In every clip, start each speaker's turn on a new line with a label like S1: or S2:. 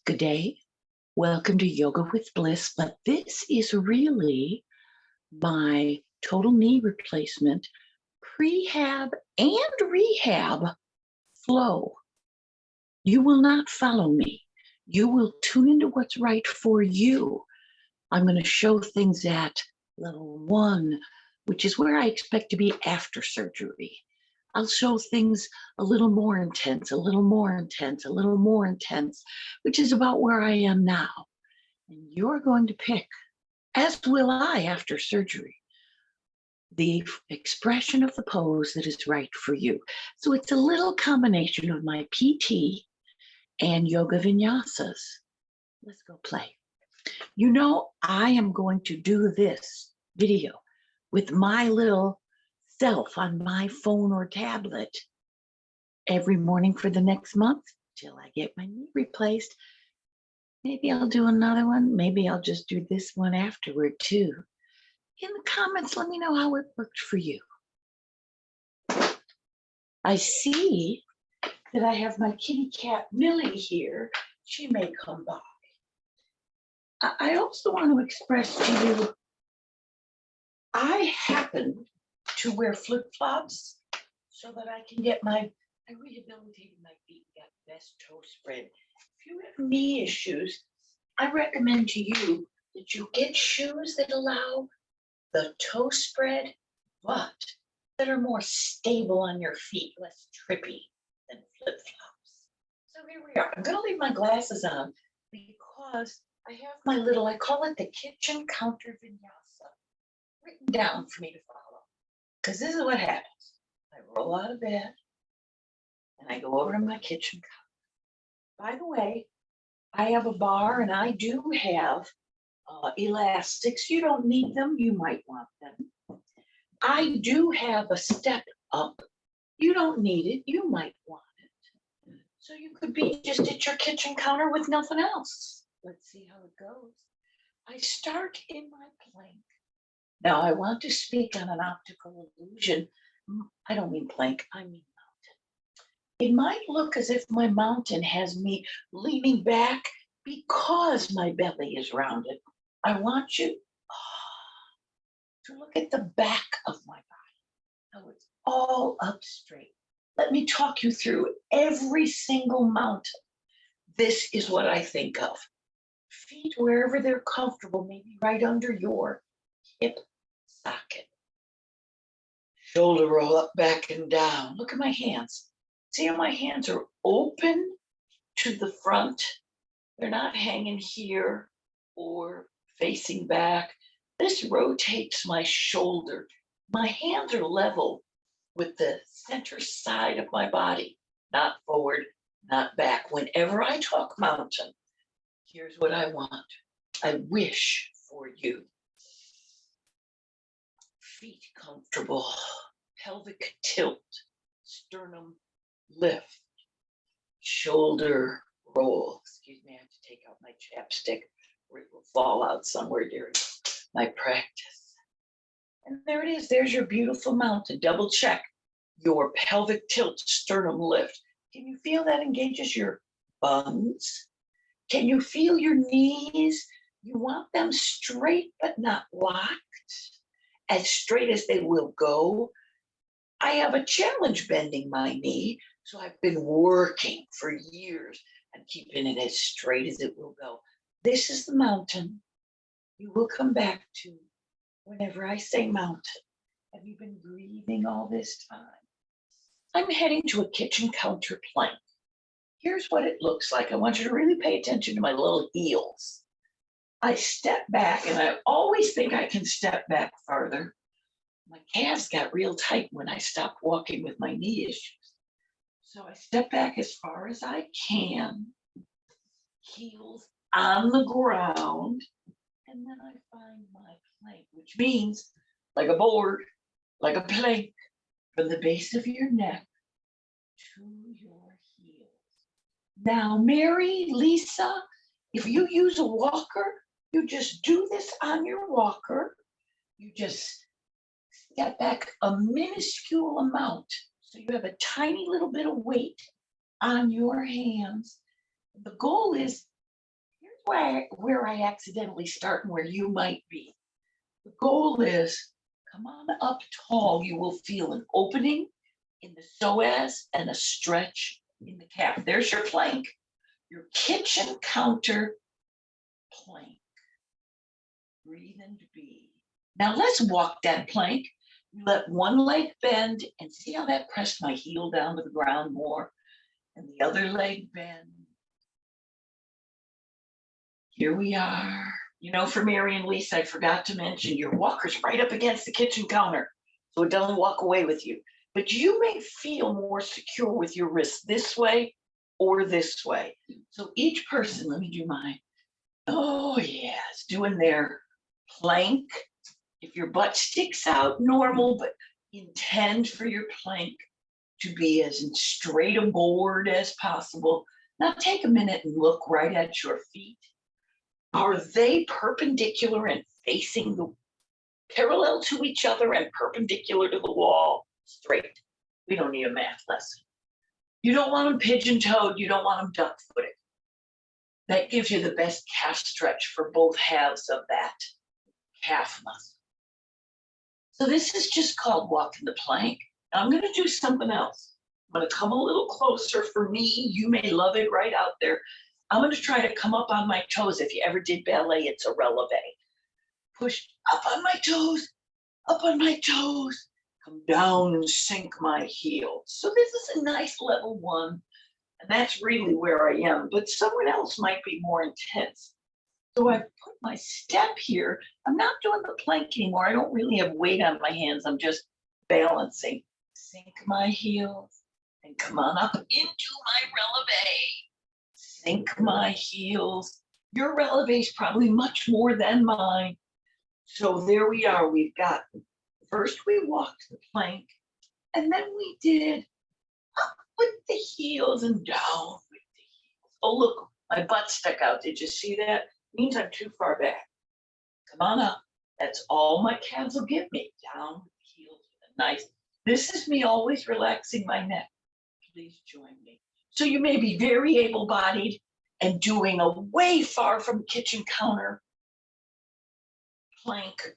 S1: Good day. Welcome to Yoga with Bliss. But this is really my total knee replacement, prehab and rehab flow. You will not follow me. You will tune into what's right for you. I'm going to show things at level 1, which is where I expect to be after surgery. I'll show things a little more intense, a little more intense, a little more intense, which is about where I am now. And you're going to pick, as will I after surgery, the expression of the pose that is right for you. So it's a little combination of my PT and yoga vinyasas. Let's go play. You know, I am going to do this video with my little self on my phone or tablet every morning for the next month till I get my knee replaced. Maybe I'll do another one. Maybe I'll just do this one afterward too. In the comments, let me know how it worked for you. I see that I have my kitty cat Millie here. She may come by. I also want to express to you, I happen to wear flip-flops so that I can get I rehabilitated my feet, got the best toe spread. If you have knee issues, I recommend to you that you get shoes that allow the toe spread, but that are more stable on your feet, less trippy than flip-flops. So here we are. I'm going to leave my glasses on because I have my little, I call it the kitchen counter vinyasa, written down for me to follow. Because this is what happens. I roll out of bed and I go over to my kitchen counter. By the way, I have a bar and I do have elastics. You don't need them. You might want them. I do have a step up. You don't need it. You might want it. So you could be just at your kitchen counter with nothing else. Let's see how it goes. I start in my plank. Now I want to speak on an optical illusion. I don't mean plank, I mean mountain. It might look as if my mountain has me leaning back because my belly is rounded. I want you to look at the back of my body, how it's all up straight. Let me talk you through every single mountain. This is what I think of. Feet wherever they're comfortable, maybe right under your hip socket. Shoulder roll up, back and down. Look at my hands. See how my hands are open to the front? They're not hanging here or facing back. This rotates my shoulder. My hands are level with the center side of my body, not forward, not back. Whenever I talk mountain, here's what I want. I wish for you. Feet comfortable, pelvic tilt, sternum lift, shoulder roll. Excuse me, I have to take out my chapstick or it will fall out somewhere during my practice. And there it is. There's your beautiful mountain. Double check your pelvic tilt, sternum lift. Can you feel that engages your buns? Can you feel your knees? You want them straight but not locked, as straight as they will go. I have a challenge bending my knee, so I've been working for years and keeping it as straight as it will go. This is the mountain you will come back to whenever I say mountain. Have you been breathing all this time? I'm heading to a kitchen counter plank. Here's what it looks like. I want you to really pay attention to my little heels. I step back, and I always think I can step back farther. My calves got real tight when I stopped walking with my knee issues. So I step back as far as I can, heels on the ground, and then I find my plank, which means like a board, like a plank, from the base of your neck to your heels. Now, Mary, Lisa, if you use a walker, you just do this on your walker. You just step back a minuscule amount. So you have a tiny little bit of weight on your hands. The goal is where I accidentally start and where you might be. The goal is come on up tall. You will feel an opening in the psoas and a stretch in the calf. There's your plank, your kitchen counter plank. Breathe and be. Now let's walk that plank. Let one leg bend and see how that pressed my heel down to the ground more. And the other leg bend. Here we are. You know, for Mary and Lisa, I forgot to mention your walker's right up against the kitchen counter, so it doesn't walk away with you. But you may feel more secure with your wrist this way or this way. So each person, let me do mine. Oh, yes, doing their plank. If your butt sticks out, normal, but intend for your plank to be as straight aboard as possible. Now take a minute and look right at your feet. Are they perpendicular and facing the parallel to each other and perpendicular to the wall? Straight. We don't need a math lesson. You don't want them pigeon-toed. You don't want them duck-footed. That gives you the best calf stretch for both halves of that calf muscle. So this is just called walking the plank. Now I'm going to do something else. I'm going to come a little closer. For me, you may love it right out there. I'm going to try to come up on my toes. If you ever did ballet, it's a releve. Push up on my toes, up on my toes, come down and sink my heels. So this is a nice level one, and that's really where I am, but someone else might be more intense. So I've put my step here. I'm not doing the plank anymore. I don't really have weight on my hands. I'm just balancing. Sink my heels and come on up into my releve. Sink my heels. Your releve is probably much more than mine. So there we are. We've got, first we walked the plank, and then we did up with the heels and down with the heels. Oh, look, my butt stuck out. Did you see that? Means I'm too far back. Come on up. That's all my calves will give me. Down with the heels. Nice. This is me always relaxing my neck. Please join me. So you may be very able-bodied and doing a way far from kitchen counter plank,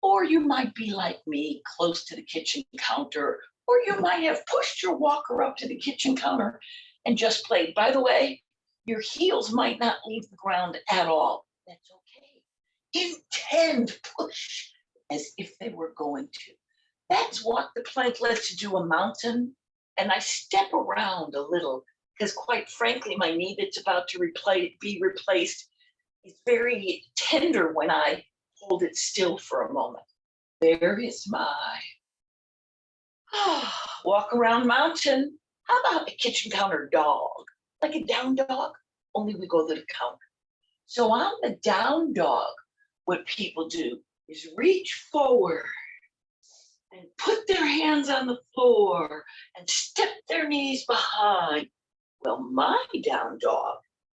S1: or you might be like me, close to the kitchen counter, or you might have pushed your walker up to the kitchen counter and just played. By the way, your heels might not leave the ground at all. That's okay. Intend push as if they were going to. That's what the plank lets you do a mountain, and I step around a little because, quite frankly, my knee that's about to be replaced is very tender when I hold it still for a moment. There is my walk around mountain. How about a kitchen counter dog? Like a down dog, only we go to the counter. So on the down dog, what people do is reach forward and put their hands on the floor and step their knees behind. Well, my down dog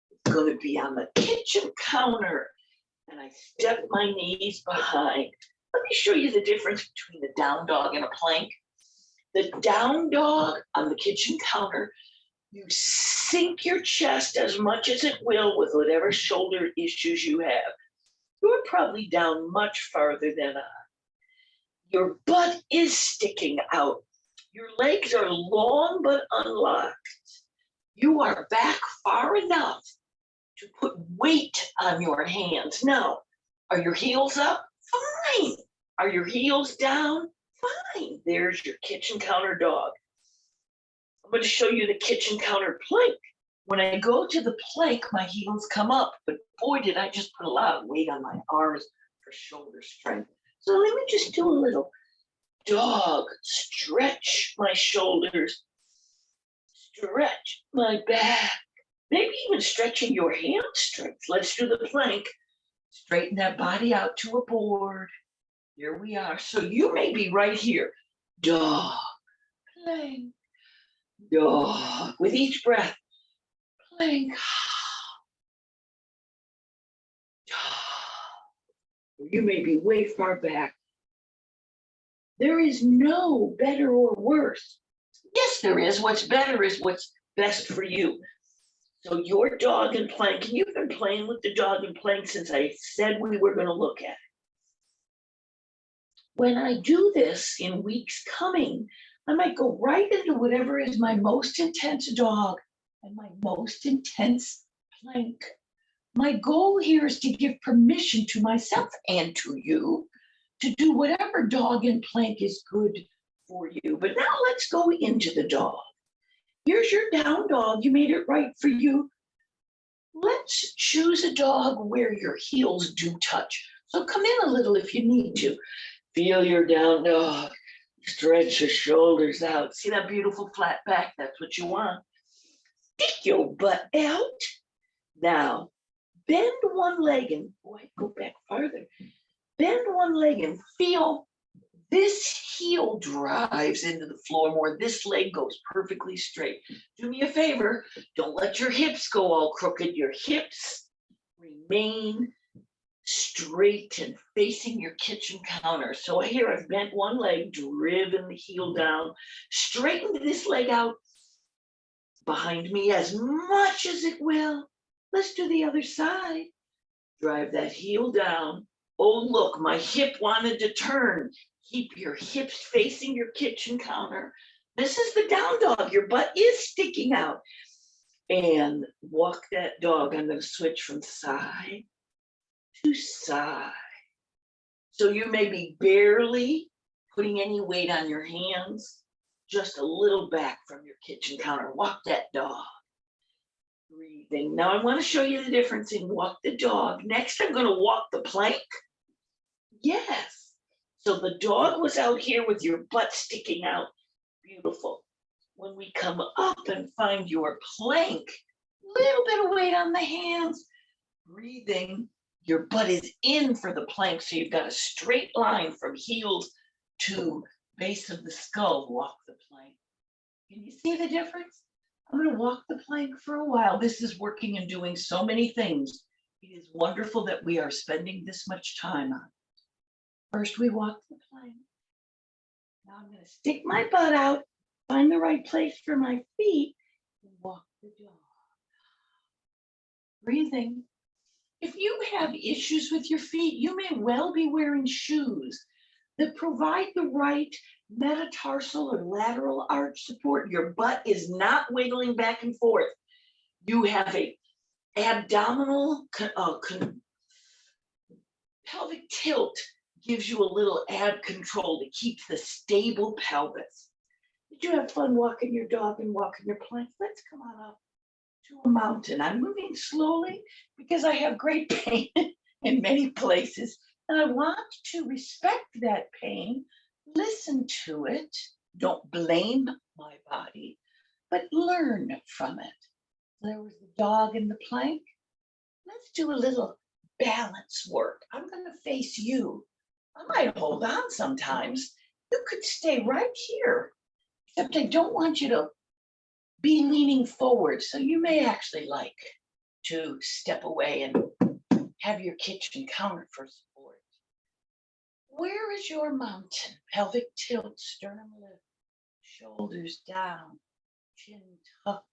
S1: is going to be on the kitchen counter, and I step my knees behind. Let me show you the difference between the down dog and a plank. The down dog on the kitchen counter, you sink your chest as much as it will with whatever shoulder issues you have. You're probably down much farther than I. Your butt is sticking out. Your legs are long but unlocked. You are back far enough to put weight on your hands. Now, are your heels up? Fine. Are your heels down? Fine. There's your kitchen counter dog. I'm going to show you the kitchen counter plank. When I go to the plank, my heels come up, but boy, did I just put a lot of weight on my arms for shoulder strength. So let me just do a little dog. Stretch my shoulders. Stretch my back. Maybe even stretching your hamstrings. Let's do the plank. Straighten that body out to a board. Here we are. So you may be right here. Dog, plank, dog. With each breath, plank, dog. You may be way far back. There is no better or worse. Yes, there is. What's better is what's best for you. So your dog and plank, and you've been playing with the dog and plank since I said we were going to look at it. When I do this in weeks coming, I might go right into whatever is my most intense dog and my most intense plank. My goal here is to give permission to myself and to you to do whatever dog and plank is good for you. But now let's go into the dog. Here's your down dog. You made it right for you. Let's choose a dog where your heels do touch. So come in a little if you need to. Feel your down dog. Stretch your shoulders out. See that beautiful flat back? That's what you want. Stick your butt out. Now, bend one leg and, boy, go back farther. Bend one leg and feel this heel drives into the floor more. This leg goes perfectly straight. Do me a favor. Don't let your hips go all crooked. Your hips remain straight and facing your kitchen counter. So here I've bent one leg, driven the heel down, straightened this leg out behind me as much as it will. Let's do the other side. Drive that heel down. Oh, look, my hip wanted to turn. Keep your hips facing your kitchen counter. This is the down dog. Your butt is sticking out. And walk that dog. I'm going to switch from side to side. So you may be barely putting any weight on your hands, just a little back from your kitchen counter. Walk that dog. Breathing. Now I want to show you the difference in walk the dog. Next, I'm going to walk the plank. Yes. So the dog was out here with your butt sticking out. Beautiful. When we come up and find your plank, little bit of weight on the hands. Breathing. Your butt is in for the plank, so you've got a straight line from heels to base of the skull. Walk the plank. Can you see the difference? I'm going to walk the plank for a while. This is working and doing so many things. It is wonderful that we are spending this much time on it. First, we walk the plank. Now I'm going to stick my butt out, find the right place for my feet, and walk the dog. Breathing. If you have issues with your feet, you may well be wearing shoes that provide the right metatarsal or lateral arch support. Your butt is not wiggling back and forth. You have a abdominal pelvic tilt, gives you a little ab control to keep the stable pelvis. Did you have fun walking your dog and walking your plank? Let's come on up to a mountain. I'm moving slowly because I have great pain in many places, and I want to respect that pain, listen to it, don't blame my body, but learn from it. There was the dog and the plank. Let's do a little balance work. I'm going to face you. I might hold on sometimes. You could stay right here, except I don't want you to be leaning forward. So you may actually like to step away and have your kitchen counter for support. Where is your mountain? Pelvic tilt, sternum lift, shoulders down, chin tucked,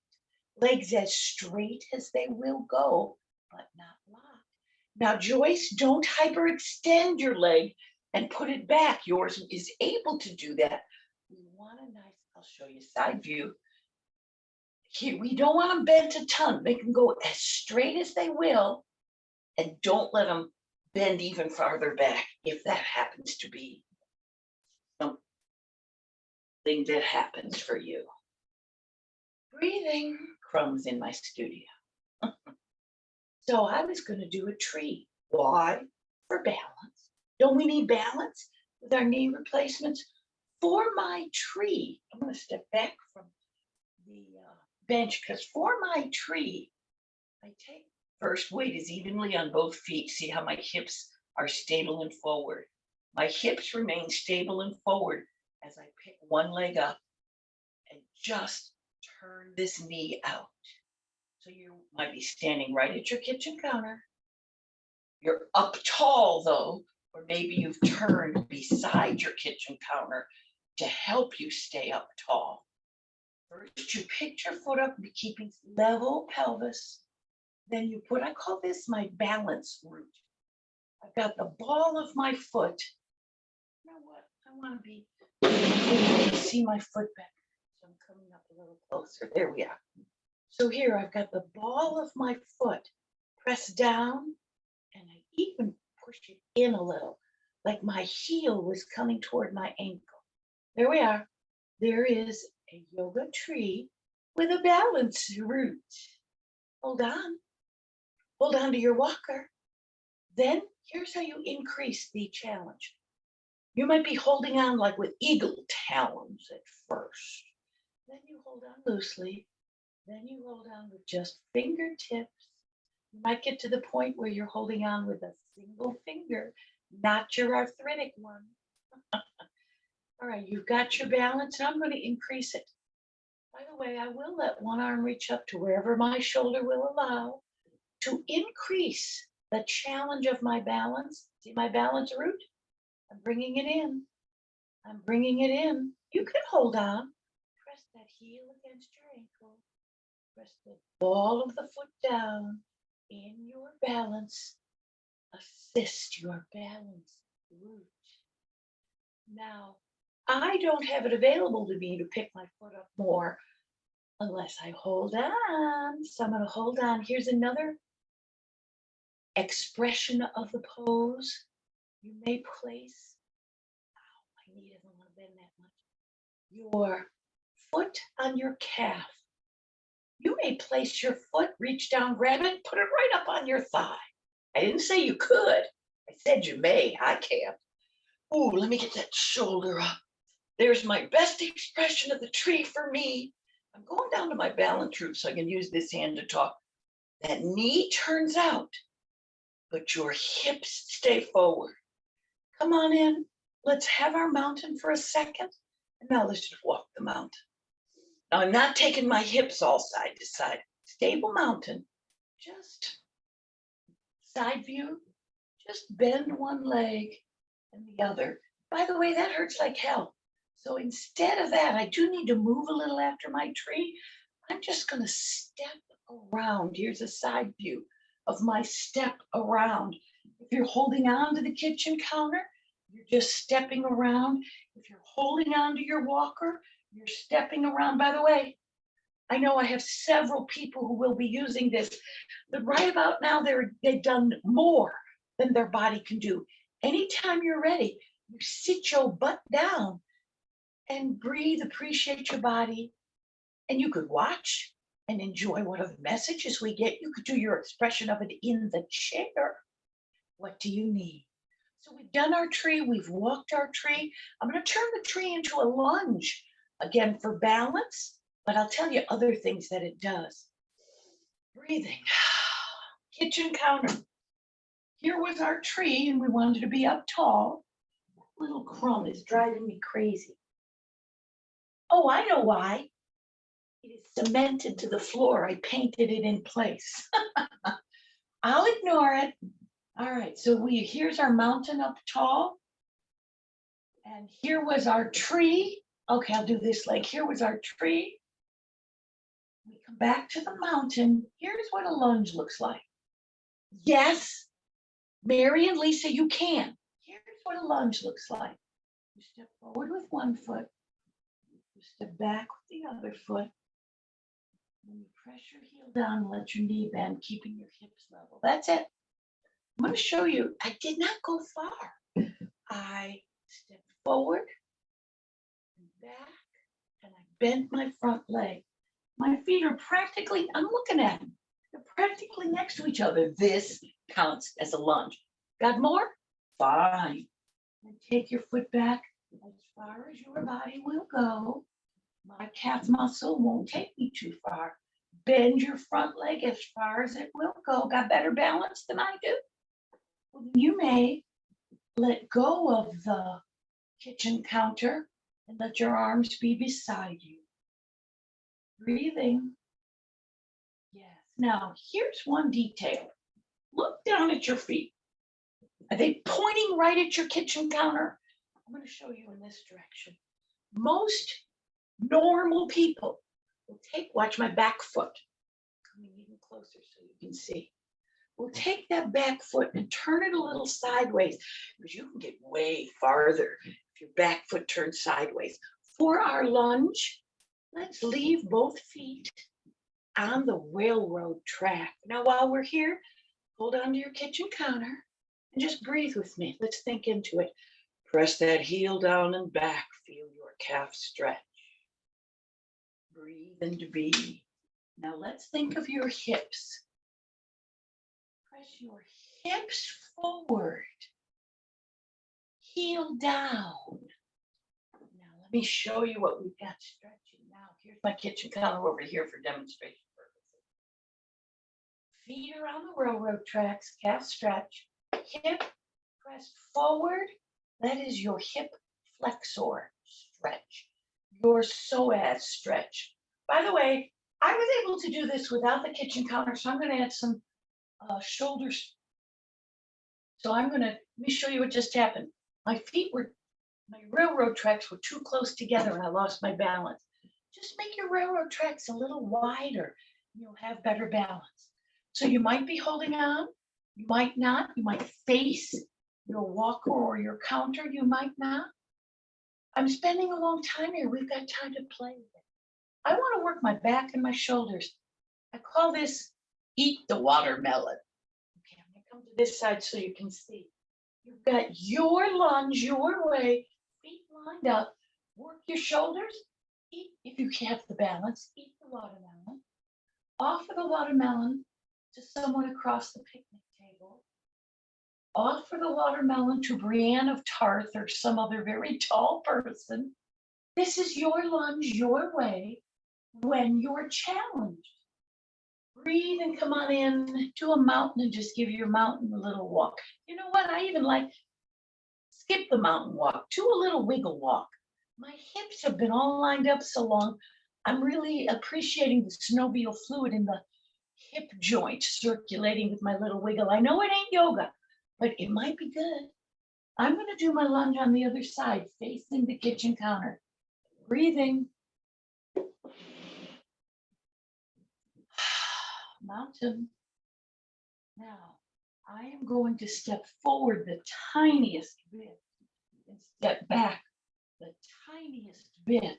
S1: legs as straight as they will go, but not locked. Now, Joyce, don't hyperextend your leg and put it back. Yours is able to do that. We want a nice, I'll show you side view. Here, we don't want them bent a ton. They can go as straight as they will, and don't let them bend even farther back if that happens to be something that happens for you. Breathing. Crumbs in my studio. So I was going to do a tree. Why? For balance. Don't we need balance with our knee replacements? For my tree, I'm going to step back from the bench because for my tree, I take first weight is evenly on both feet. See how my hips are stable and forward. My hips remain stable and forward as I pick one leg up and just turn this knee out. So you might be standing right at your kitchen counter. You're up tall though, or maybe you've turned beside your kitchen counter to help you stay up tall. First, you pick your foot up, keeping level pelvis. Then you put, I call this my balance root. I've got the ball of my foot. You know what? I want to be able to see my foot better. So I'm coming up a little closer. There we are. So here I've got the ball of my foot pressed down, and I even push it in a little, like my heel was coming toward my ankle. There we are. There is a yoga tree with a balance root. Hold on. Hold on to your walker. Then here's how you increase the challenge. You might be holding on like with eagle talons at first. Then you hold on loosely. Then you hold on with just fingertips. You might get to the point where you're holding on with a single finger, not your arthritic one. All right, you've got your balance, and I'm going to increase it. By the way, I will let one arm reach up to wherever my shoulder will allow to increase the challenge of my balance. See my balance root? I'm bringing it in. I'm bringing it in. You can hold on. Press that heel against your ankle. Press the ball of the foot down in your balance. Assist your balance root. Now, I don't have it available to me to pick my foot up more unless I hold on. So I'm going to hold on. Here's another expression of the pose. You may place, my knee doesn't want to bend that much, your foot on your calf. You may place your foot, reach down, grab it, put it right up on your thigh. I didn't say you could. I said you may. I can't. Ooh, let me get that shoulder up. There's my best expression of the tree for me. I'm going down to my balance root so I can use this hand to talk. That knee turns out, but your hips stay forward. Come on in. Let's have our mountain for a second. And now let's just walk the mountain. Now I'm not taking my hips all side to side. Stable mountain. Just side view. Just bend one leg and the other. By the way, that hurts like hell. So instead of that, I do need to move a little after my tree. I'm just going to step around. Here's a side view of my step around. If you're holding on to the kitchen counter, you're just stepping around. If you're holding on to your walker, you're stepping around. By the way, I know I have several people who will be using this, but right about now, they've done more than their body can do. Anytime you're ready, you sit your butt down and breathe, appreciate your body, and you could watch and enjoy one of the messages we get. You could do your expression of it in the chair. What do you need? So we've done our tree, we've walked our tree. I'm going to turn the tree into a lunge, again for balance, but I'll tell you other things that it does. Breathing, kitchen counter. Here was our tree, and we wanted to be up tall. That little crumb is driving me crazy. Oh, I know why. It is cemented to the floor. I painted it in place. I'll ignore it. All right, so here's our mountain up tall. And here was our tree. Okay, I'll do this leg. Here was our tree. We come back to the mountain. Here's what a lunge looks like. Yes, Mary and Lisa, you can. Here's what a lunge looks like. You step forward with one foot. You step back with the other foot. And you press your heel down and let your knee bend, keeping your hips level. That's it. I'm going to show you. I did not go far. I stepped forward and back, and I bent my front leg. My feet are practically, I'm looking at them. They're practically next to each other. This counts as a lunge. Got more? Fine. And take your foot back as far as your body will go. My calf muscle won't take me too far. Bend your front leg as far as it will go. Got better balance than I do? Well, you may let go of the kitchen counter and let your arms be beside you. Breathing. Yes. Now, here's one detail. Look down at your feet. Are they pointing right at your kitchen counter? I'm going to show you in this direction. Most normal people Watch my back foot, coming even closer so you can see. We'll take that back foot and turn it a little sideways, because you can get way farther if your back foot turns sideways. For our lunge, let's leave both feet on the railroad track. Now, while we're here, hold on to your kitchen counter and just breathe with me. Let's think into it. Press that heel down and back. Feel your calf stretch. Breathe and be. Now let's think of your hips. Press your hips forward. Heel down. Now let me show you what we've got stretching now. Here's my kitchen counter over here for demonstration purposes. Feet are on the railroad tracks, calf stretch. Hip pressed forward. That is your hip flexor stretch, your psoas stretch. By the way, I was able to do this without the kitchen counter, so I'm going to add some shoulders. So let me show you what just happened. My railroad tracks were too close together and I lost my balance. Just make your railroad tracks a little wider and you'll have better balance. So you might be holding on, you might not, you might face your walker or your counter, you might not. I'm spending a long time here. We've got time to play with it. I want to work my back and my shoulders. I call this eat the watermelon. Okay, I'm going to come to this side so you can see. You've got your lunge, your way, feet lined up. Work your shoulders. Eat, if you have the balance, eat the watermelon. Offer the watermelon to someone across the picnic table. Offer the watermelon to Brienne of Tarth or some other very tall person. This is your lunge, your way, when you're challenged. Breathe and come on in to a mountain and just give your mountain a little walk. You know what? I even like skip the mountain walk, do a little wiggle walk. My hips have been all lined up so long. I'm really appreciating the synovial fluid in the hip joint circulating with my little wiggle. I know it ain't yoga, but it might be good. I'm going to do my lunge on the other side, facing the kitchen counter. Breathing. Mountain. Now, I am going to step forward the tiniest bit and step back the tiniest bit.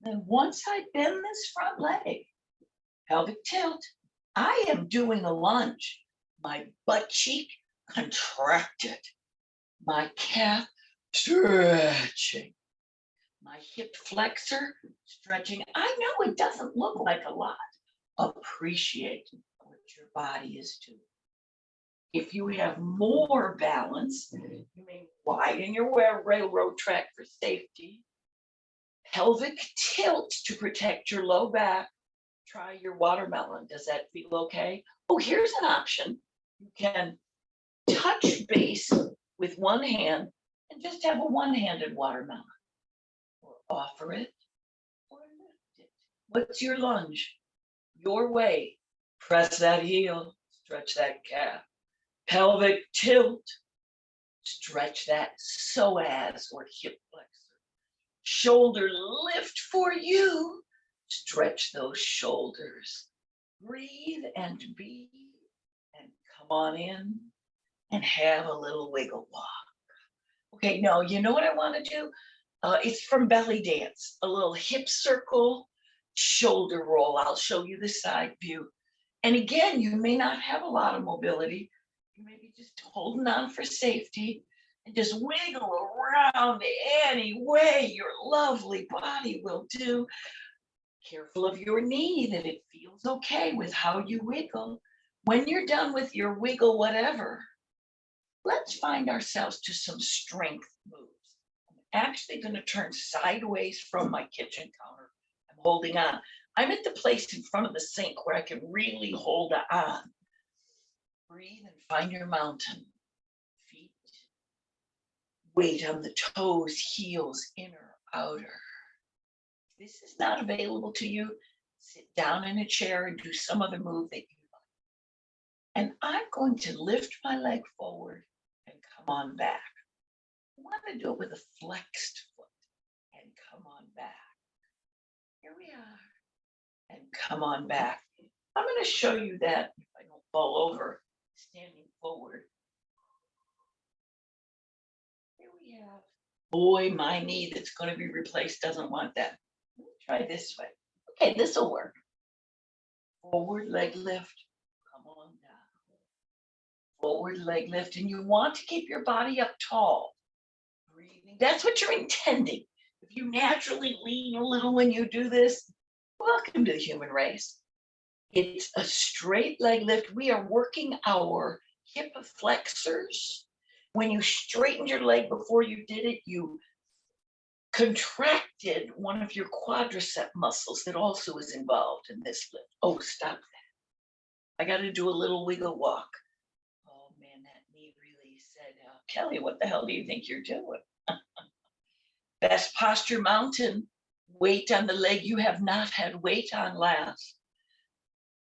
S1: Then once I bend this front leg, pelvic tilt, I am doing a lunge. My butt cheek contracted. My calf stretching. My hip flexor stretching. I know it doesn't look like a lot. Appreciate what your body is doing. If you have more balance, you may widen your railroad track for safety. Pelvic tilt to protect your low back. Try your watermelon. Does that feel okay? Oh, here's an option. You can touch base with one hand and just have a one-handed watermelon. Or offer it or lift it. What's your lunge? Your way. Press that heel, stretch that calf. Pelvic tilt, stretch that psoas or hip flexor. Shoulder lift for you, stretch those shoulders. Breathe and be, and come on in and have a little wiggle walk. Okay, no, you know what I want to do? It's from belly dance, a little hip circle, shoulder roll. I'll show you the side view. And again, you may not have a lot of mobility. You may be just holding on for safety and just wiggle around any way your lovely body will do. Careful of your knee, that it feels okay with how you wiggle. When you're done with your wiggle, whatever, let's find ourselves to some strength moves. I'm actually going to turn sideways from my kitchen counter. I'm holding on. I'm at the place in front of the sink where I can really hold on. Breathe and find your mountain. Feet. Weight on the toes, heels, inner, outer. If this is not available to you, sit down in a chair and do some other move that you like. And I'm going to lift my leg forward and come on back. I want to do it with a flexed foot and come on back. Here we are. and come on back. I'm going to show you that if I don't fall over, standing forward. Here we have, boy, my knee that's going to be replaced doesn't want that. Let me try this way. Okay, this will work. Forward leg lift, come on down. Forward leg lift, and you want to keep your body up tall. Breathing, that's what you're intending. If you naturally lean a little when you do this, welcome to the human race. It's a straight leg lift. We are working our hip flexors. When you straightened your leg before you did it, you contracted one of your quadricep muscles that also is involved in this lift. Oh, stop that. I got to do a little wiggle walk. Oh man, that knee really said, Kelly, what the hell do you think you're doing? Best posture mountain, weight on the leg you have not had weight on last.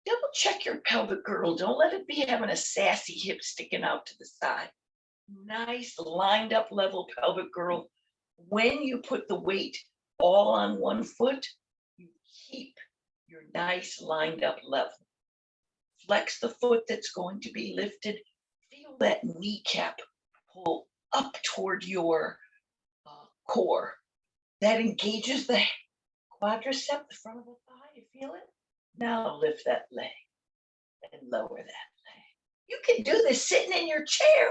S1: Double check your pelvic girdle. Don't let it be having a sassy hip sticking out to the side. Nice lined up level pelvic girdle. When you put the weight all on one foot, you keep your nice lined up level. Flex the foot that's going to be lifted. Feel that kneecap pull up toward your core. That engages the quadricep, the front of the thigh. You feel it? Now lift that leg and lower that leg. You can do this sitting in your chair.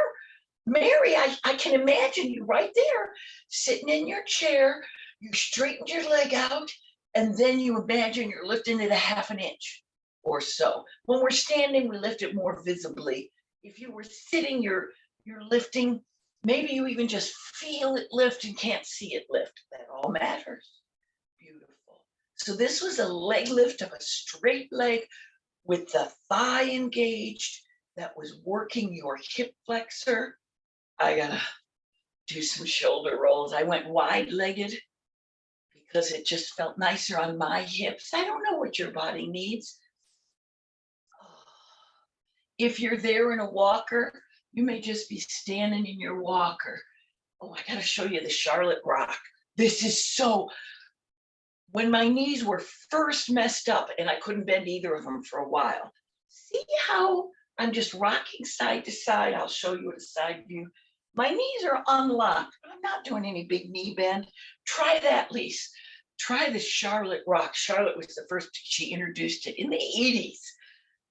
S1: Mary, I can imagine you right there, sitting in your chair. You straightened your leg out, and then you imagine you're lifting it a half an inch or so. When we're standing, we lift it more visibly. If you were sitting, you're lifting. Maybe you even just feel it lift and can't see it lift. That all matters. Beautiful. So this was a leg lift of a straight leg with the thigh engaged that was working your hip flexor. I gotta do some shoulder rolls. I went wide-legged because it just felt nicer on my hips. I don't know what your body needs. If you're there in a walker, you may just be standing in your walker. Oh, I gotta show you the Charlotte Rock. This is so, when my knees were first messed up and I couldn't bend either of them for a while, see how I'm just rocking side to side? I'll show you a side view. My knees are unlocked, but I'm not doing any big knee bend. Try that, Lise. Try the Charlotte Rock. Charlotte was the first, she introduced it in the 80s.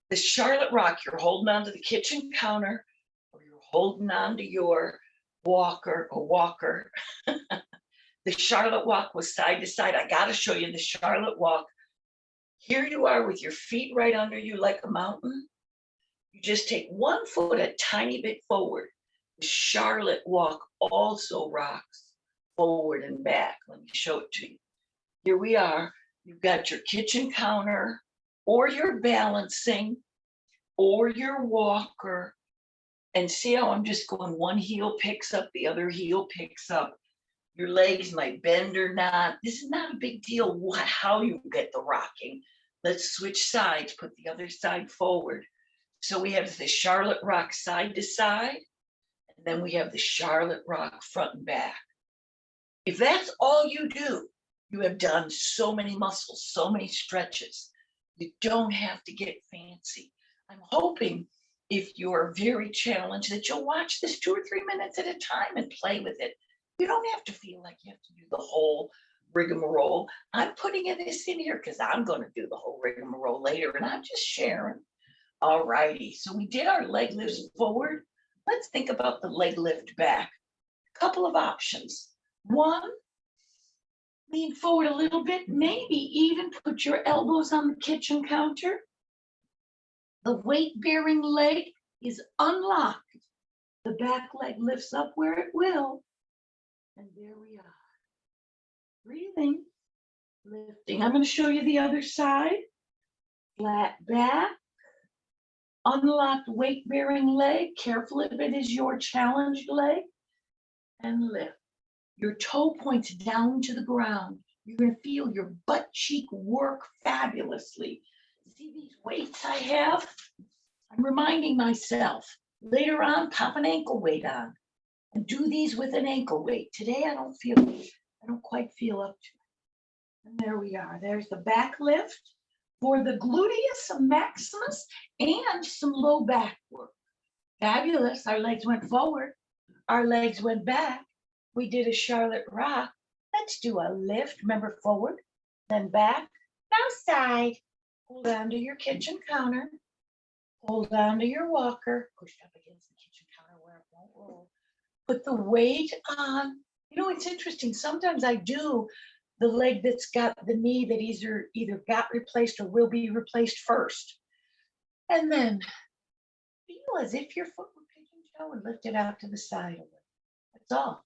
S1: The Charlotte Rock, you're holding onto the kitchen counter or you're holding onto your walker. The Charlotte Walk was side to side. I got to show you the Charlotte Walk. Here you are with your feet right under you like a mountain. You just take one foot a tiny bit forward. The Charlotte Walk also rocks forward and back. Let me show it to you. Here we are. You've got your kitchen counter or your balancing or your walker. And see how I'm just going, one heel picks up, the other heel picks up. Your legs might bend or not. This is not a big deal how you get the rocking. Let's switch sides, put the other side forward. So we have the Charlotte Rock side to side. And then we have the Charlotte Rock front and back. If that's all you do, you have done so many muscles, so many stretches. You don't have to get fancy. I'm hoping if you're very challenged that you'll watch this 2 or 3 minutes at a time and play with it. You don't have to feel like you have to do the whole rigmarole. I'm putting this in here because I'm going to do the whole rigmarole later, and I'm just sharing. All righty. So we did our leg lifts forward. Let's think about the leg lift back. A couple of options. One, lean forward a little bit, maybe even put your elbows on the kitchen counter. The weight-bearing leg is unlocked. The back leg lifts up where it will. And there we are. Breathing, lifting. I'm going to show you the other side. Flat back. Unlocked weight-bearing leg. Careful if it is your challenged leg. And lift. Your toe points down to the ground. You're going to feel your butt cheek work fabulously. See these weights I have? I'm reminding myself. Later on, pop an ankle weight on. And do these with an ankle weight. Today, I don't quite feel up to it. And there we are. There's the back lift. for the gluteus maximus and some low back work. Fabulous. Our legs went forward. Our legs went back. We did a Charlotte rock. Let's do a lift. Remember, forward, then back, now side. Hold on to your kitchen counter. Hold on to your walker. Push up against the kitchen counter where it won't roll. Put the weight on. You know, it's interesting. Sometimes I do the leg that's got the knee that either got replaced or will be replaced first. And then feel as if your foot were pigeon toe and lift it out to the side of it. That's all.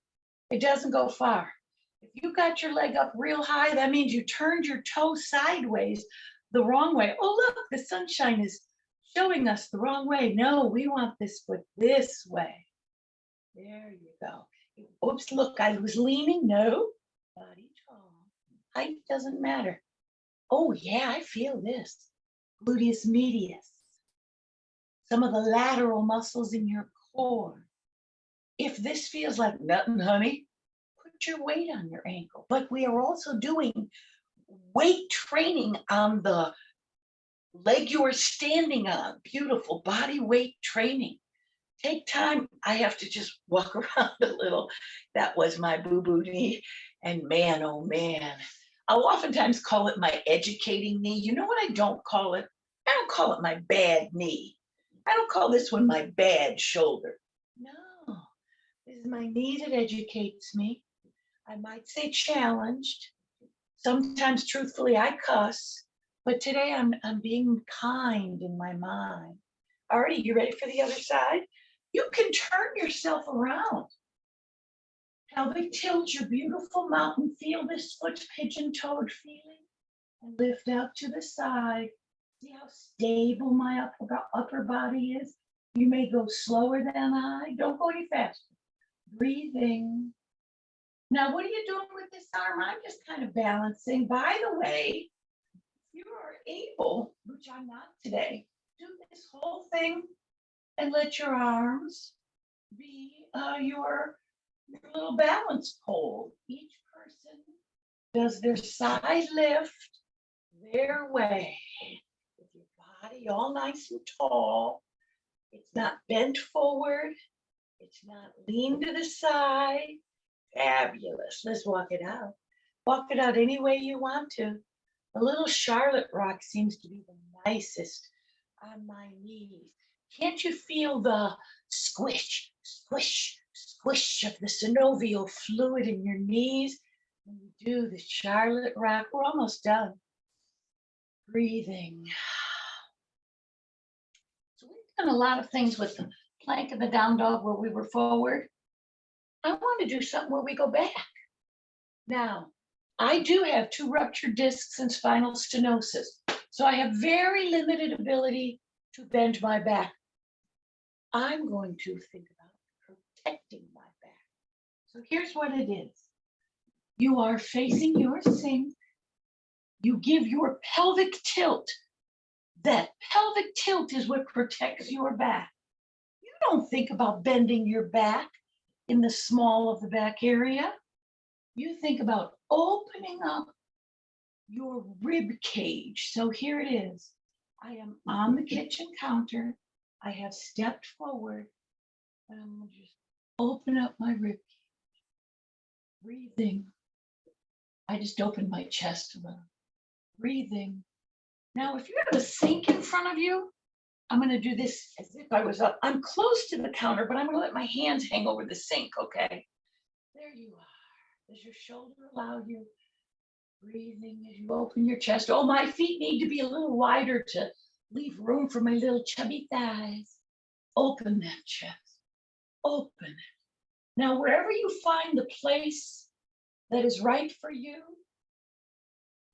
S1: It doesn't go far. If you got your leg up real high, that means you turned your toe sideways the wrong way. Oh, look, the sunshine is showing us the wrong way. No, we want this foot this way. There you go. Oops, look, I was leaning. No, body tall. Height doesn't matter. Oh, yeah, I feel this. Gluteus medius. Some of the lateral muscles in your core. If this feels like nothing, honey, put your weight on your ankle. But we are also doing weight training on the leg you are standing on. Beautiful body weight training. Take time. I have to just walk around a little. That was my boo-boo knee. And man, oh man. I'll oftentimes call it my educating knee. You know what I don't call it? I don't call it my bad knee. I don't call this one my bad shoulder. No, this is my knee that educates me. I might say challenged. Sometimes, truthfully, I cuss. But today I'm being kind in my mind. Alrighty, you ready for the other side? You can turn yourself around. Pelvic tilt your beautiful mountain. Feel this foot pigeon-toed feeling. And lift out to the side. See how stable my upper body is? You may go slower than I. Don't go any faster. Breathing. Now, what are you doing with this arm? I'm just kind of balancing. By the way, if you are able, which I'm not today, do this whole thing and let your arms be your little balance pole. Each person does their side lift their way. With your body all nice and tall. It's not bent forward. It's not lean to the side. Fabulous. Let's walk it out. Walk it out any way you want to. A little Charlotte rock seems to be the nicest on my knees. Can't you feel the squish, squish, squish of the synovial fluid in your knees when you do the Charlotte rock? We're almost done. Breathing. So we've done a lot of things with the plank and the down dog where we were forward. I want to do something where we go back. Now, I do have 2 ruptured discs and spinal stenosis, so I have very limited ability to bend my back. I'm going to think about protecting my back. So here's what it is. You are facing your sink. You give your pelvic tilt. That pelvic tilt is what protects your back. You don't think about bending your back in the small of the back area. You think about opening up your rib cage. So here it is. I am on the kitchen counter. I have stepped forward and I'm going to just open up my rib cage. Breathing. I just opened my chest a little. Breathing. Now, if you have a sink in front of you, I'm going to do this as if I was up. I'm close to the counter, but I'm going to let my hands hang over the sink, okay? There you are. Does your shoulder allow you? Breathing as you open your chest. Oh, my feet need to be a little wider to leave room for my little chubby thighs. Open that chest. Open it. Now, wherever you find the place that is right for you,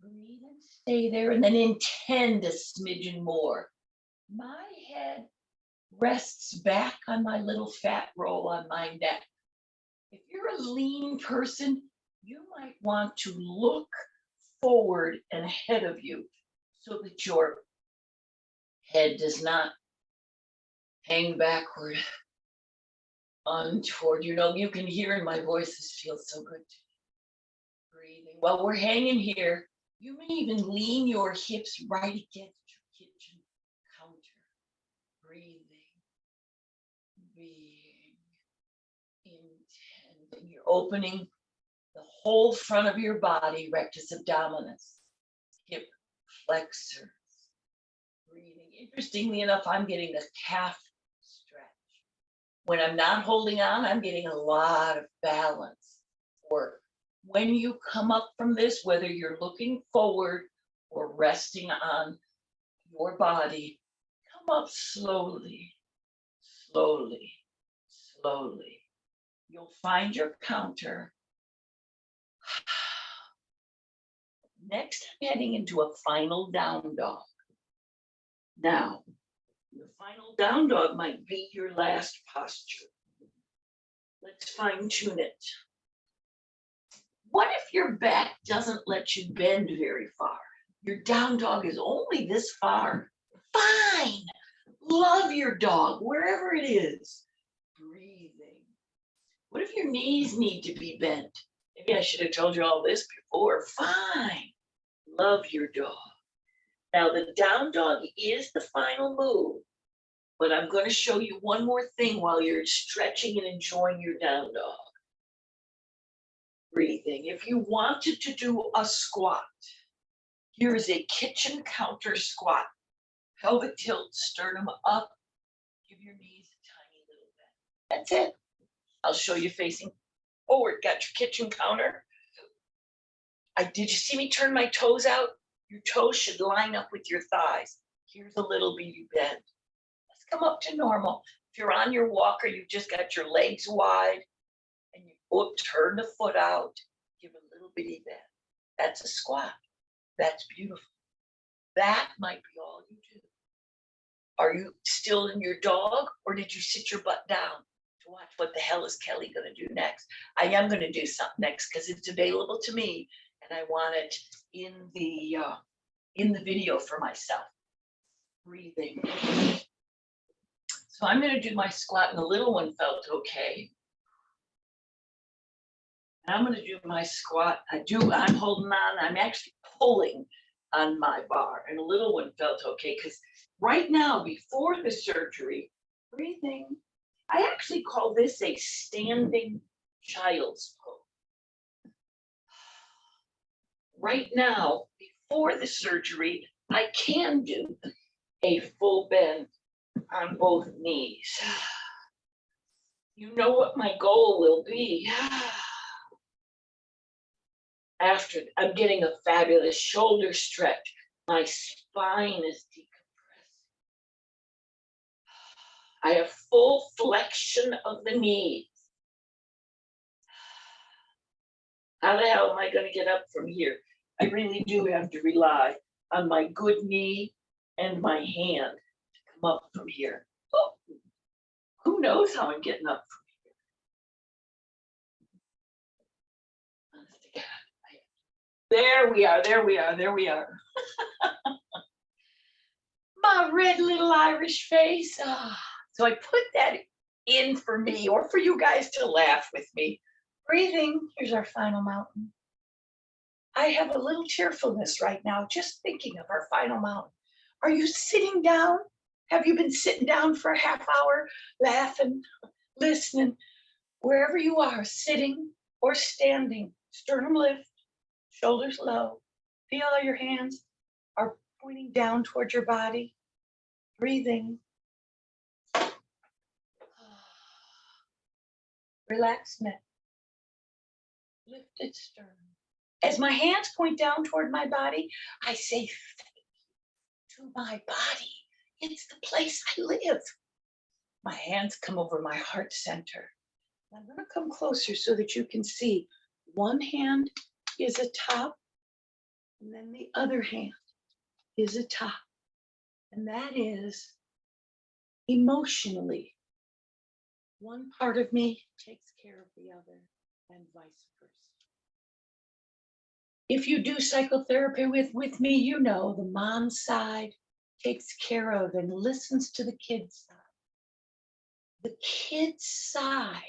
S1: breathe and stay there, and then intend a smidgen more. My head rests back on my little fat roll on my neck. If you're a lean person, you might want to look forward and ahead of you so that your head does not hang backward toward you. Know, you can hear in my voice, this feels so good to me. Breathing. Well, we're hanging here. You may even lean your hips right against your kitchen counter. Breathing, being intent. And you're opening the whole front of your body, rectus abdominis, hip flexors. Breathing. Interestingly enough, I'm getting a calf stretch. When I'm not holding on, I'm getting a lot of balance work. When you come up from this, whether you're looking forward or resting on your body, come up slowly, slowly, slowly. You'll find your counter. Next, I'm heading into a final down dog. Now, the final down dog might be your last posture. Let's fine tune it. What if your back doesn't let you bend very far? Your down dog is only this far. Fine. Love your dog wherever it is. Breathing. What if your knees need to be bent? Maybe I should have told you all this before. Fine. Love your dog. Now the down dog is the final move, but I'm going to show you one more thing while you're stretching and enjoying your down dog. Breathing. If you wanted to do a squat, here is a kitchen counter squat. Pelvic tilt, sternum up, give your knees a tiny little bend. That's it. I'll show you facing forward. Got your kitchen counter. Did you see me turn my toes out? Your toes should line up with your thighs. Here's a little bitty bend. Let's come up to normal. If you're on your walker, you've just got your legs wide and you turn the foot out, give a little bitty bend. That's a squat. That's beautiful. That might be all you do. Are you still in your dog, or did you sit your butt down to watch what the hell is Kelly going to do next? I am going to do something next because it's available to me, and I want it in the video for myself. Breathing. So I'm going to do my squat, and the little one felt okay. And I'm going to do my squat. I'm holding on. I'm actually pulling on my bar, and the little one felt okay because right now, before the surgery, breathing, I actually call this a standing child's pose. Right now, before the surgery, I can do a full bend on both knees. You know what my goal will be. After I'm getting a fabulous shoulder stretch, my spine is decompressing. I have full flexion of the knees. How the hell am I going to get up from here? I really do have to rely on my good knee and my hand to come up from here. Oh, who knows how I'm getting up from here? Honest to God. There we are, there we are, there we are. My red little Irish face. So I put that in for me or for you guys to laugh with me. Breathing, here's our final mountain. I have a little tearfulness right now just thinking of our final mountain. Are you sitting down? Have you been sitting down for a half hour, laughing, listening? Wherever you are, sitting or standing, sternum lift, shoulders low. Feel how your hands are pointing down towards your body. Breathing. Relaxed neck. Lifted sternum. As my hands point down toward my body, I say thank you to my body. It's the place I live. My hands come over my heart center. I'm going to come closer so that you can see. One hand is atop, and then the other hand is atop. And that is emotionally. One part of me takes care of the other, and vice versa. If you do psychotherapy with me, you know the mom side takes care of and listens to the kid's side. The kid's side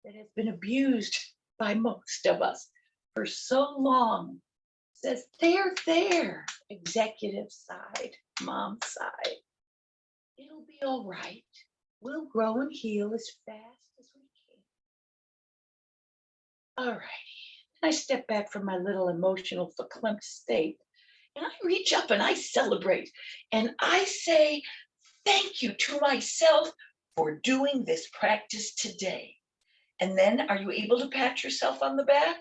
S1: that has been abused by most of us for so long says, there, executive side, mom side. It'll be all right. We'll grow and heal as fast as we can. All right. I step back from my little emotional verklempt state and I reach up and I celebrate and I say thank you to myself for doing this practice today. And then are you able to pat yourself on the back?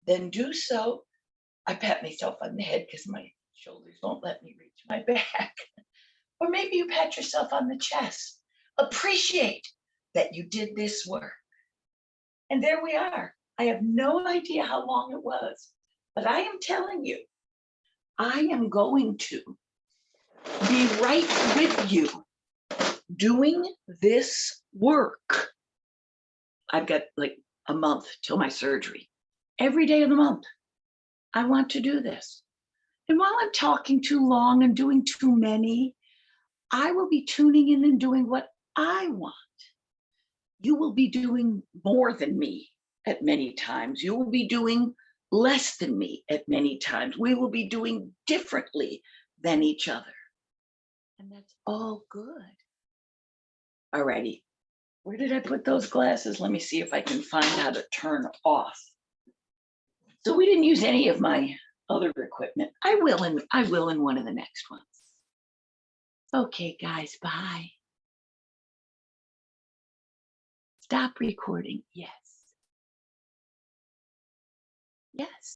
S1: Then do so. I pat myself on the head because my shoulders won't let me reach my back. Or maybe you pat yourself on the chest. Appreciate that you did this work. And there we are. I have no idea how long it was, but I am telling you, I am going to be right with you doing this work. I've got like a month till my surgery. Every day of the month, I want to do this. And while I'm talking too long and doing too many, I will be tuning in and doing what I want. You will be doing more than me at many times. You will be doing less than me at many times. We will be doing differently than each other. And that's all good. All righty. Where did I put those glasses? Let me see if I can find how to turn off. So we didn't use any of my other equipment. I will in one of the next ones. Okay, guys, bye. Stop recording. Yes. Yes.